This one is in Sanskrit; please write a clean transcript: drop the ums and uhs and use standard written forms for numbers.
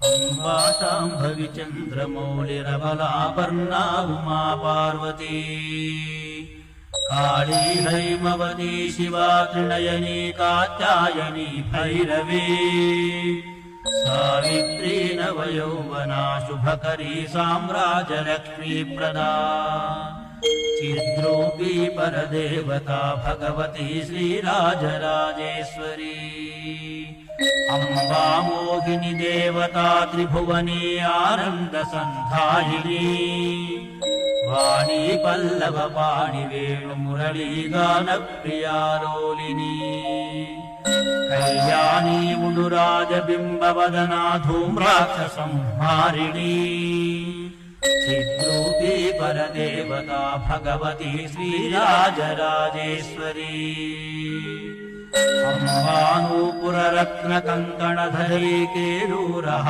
अम्बा शाम्भवी चन्द्रमौलिरबलापर्णा उमा पार्वती काली हैमवती शिवा त्रिनयनी कात्यायनी भैरवी सावित्री नवयौवना शुभकरी साम्राज्यलक्ष्मी प्रदा चिद्रूपी परदेवता भगवती श्रीराजराजेश्वरी अम्बा मोहिनी देवता त्रिभुवनी आनन्दसन्धायिनी वाणी पल्लव पाणि वेणु मुरली गानप्रिया लोलिनी कल्याणी मुनुराजबिम्बवदना धूम्राक्षसंहारिणी चिद्रूपी परदेवता भगवती श्रीराजराजेश्वरी अम्बानूपुररत्नकङ्कणधरी केयूरः